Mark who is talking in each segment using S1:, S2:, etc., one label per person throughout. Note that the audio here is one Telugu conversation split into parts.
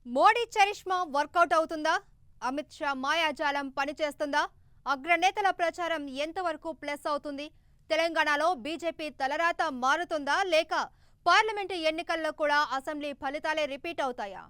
S1: మోడీ చరిష్మా వర్కౌట్ అవుతుందా? అమిత్ షా మాయాజాలం పనిచేస్తుందా? అగ్రనేతల ప్రచారం ఎంతవరకు ప్లస్ అవుతుంది? తెలంగాణలో బీజేపీ తలరాత మారుతుందా లేక పార్లమెంటు ఎన్నికల్లో కూడా అసెంబ్లీ ఫలితాలే రిపీట్ అవుతాయా?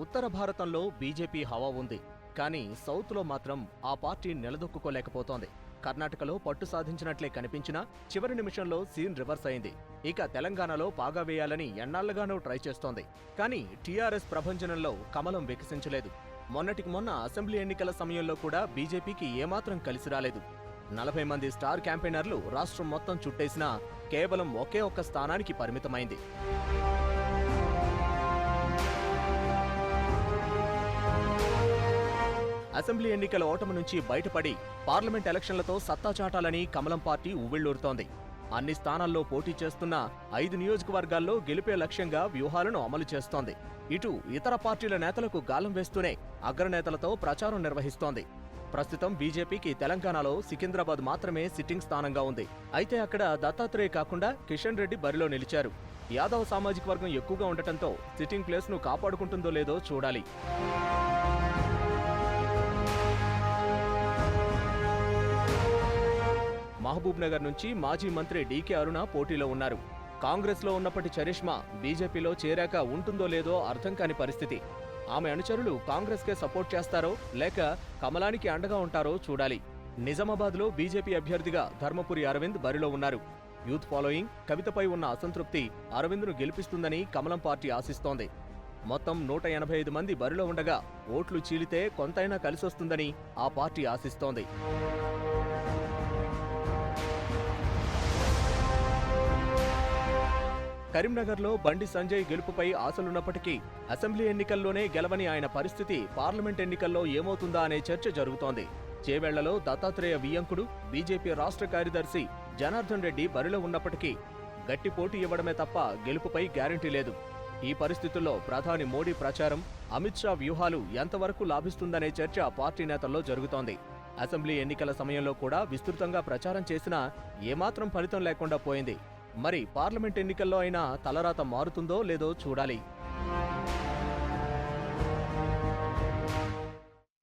S2: ఉత్తర భారతంలో బీజేపీ హవా ఉంది. కానీ సౌత్లో మాత్రం ఆ పార్టీ నిలదొక్కుకోలేకపోతోంది. కర్ణాటకలో పట్టు సాధించినట్లే కనిపించినా చివరి నిమిషంలో సీన్ రివర్స్ అయింది. ఇక తెలంగాణలో పాగా వేయాలని ఎన్నాళ్లుగానూ ట్రై చేస్తోంది. కానీ టీఆర్ఎస్ ప్రభంజనంలో కమలం వికసించలేదు. మొన్నటికి మొన్న అసెంబ్లీ ఎన్నికల సమయంలో కూడా బీజేపీకి ఏమాత్రం కలిసి రాలేదు. 40 మంది స్టార్ క్యాంపెయినర్లు రాష్ట్రం మొత్తం చుట్టేసినా కేవలం ఒకే ఒక్క స్థానానికి పరిమితమైంది. అసెంబ్లీ ఎన్నికల ఓటమి నుంచి బయటపడి పార్లమెంట్ ఎలక్షన్లతో సత్తా చాటాలని కమలం పార్టీ ఉవ్విళ్లూరుతోంది. అన్ని స్థానాల్లో పోటీ చేస్తున్న 5 నియోజకవర్గాల్లో గెలిపే లక్ష్యంగా వ్యూహాలను అమలు చేస్తోంది. ఇటు ఇతర పార్టీల నేతలకు గాలం వేస్తూనే అగ్రనేతలతో ప్రచారం నిర్వహిస్తోంది. ప్రస్తుతం బీజేపీకి తెలంగాణలో సికింద్రాబాద్ మాత్రమే సిట్టింగ్ స్థానంగా ఉంది. అయితే అక్కడ దత్తాత్రేయ కాకుండా కిషన్ రెడ్డి బరిలో నిలిచారు. యాదవ్ సామాజిక వర్గం ఎక్కువగా ఉండటంతో సిట్టింగ్ ప్లేస్ ను కాపాడుకుంటుందో లేదో చూడాలి. మహబూబ్ నగర్ నుంచి మాజీ మంత్రి డీకే అరుణ పోటీలో ఉన్నారు. కాంగ్రెస్ లో ఉన్నప్పటి చరిష్మా బీజేపీలో చేరాక ఉంటుందో లేదో అర్థం కాని పరిస్థితి. ఆమె అనుచరులు కాంగ్రెస్ కే సపోర్ట్ చేస్తారో లేక కమలానికి అండగా ఉంటారో చూడాలి. నిజామాబాద్ లో బీజేపీ అభ్యర్థిగా ధర్మపురి అరవింద్ బరిలో ఉన్నారు. యూత్ ఫాలోయింగ్, కవితపై ఉన్న అసంతృప్తి అరవింద్ను గెలిపిస్తుందని కమలం పార్టీ ఆశిస్తోంది. మొత్తం 185 మంది బరిలో ఉండగా ఓట్లు చీలితే కొంతైనా కలిసొస్తుందని ఆ పార్టీ ఆశిస్తోంది. కరీంనగర్లో బండి సంజయ్ గెలుపుపై ఆశలున్నప్పటికీ అసెంబ్లీ ఎన్నికల్లోనే గెలవని ఆయన పరిస్థితి పార్లమెంట్ ఎన్నికల్లో ఏమవుతుందా అనే చర్చ జరుగుతోంది. చేవెళ్లలో దత్తాత్రేయ వియ్యంకుడు, బీజేపీ రాష్ట్ర కార్యదర్శి జనార్దన్ రెడ్డి బరిలో ఉన్నప్పటికీ గట్టి పోటీ ఇవ్వడమే తప్ప గెలుపుపై గ్యారంటీ లేదు. ఈ పరిస్థితుల్లో ప్రధాని మోడీ ప్రచారం, అమిత్ షా వ్యూహాలు ఎంతవరకు లాభిస్తుందనే చర్చ పార్టీ నేతల్లో జరుగుతోంది. అసెంబ్లీ ఎన్నికల సమయంలో కూడా విస్తృతంగా ప్రచారం చేసినా ఏమాత్రం ఫలితం లేకుండా పోయింది. మరి పార్లమెంట్ ఎన్నికల్లో అయినా తలరాత మారుతుందో లేదో చూడాలి.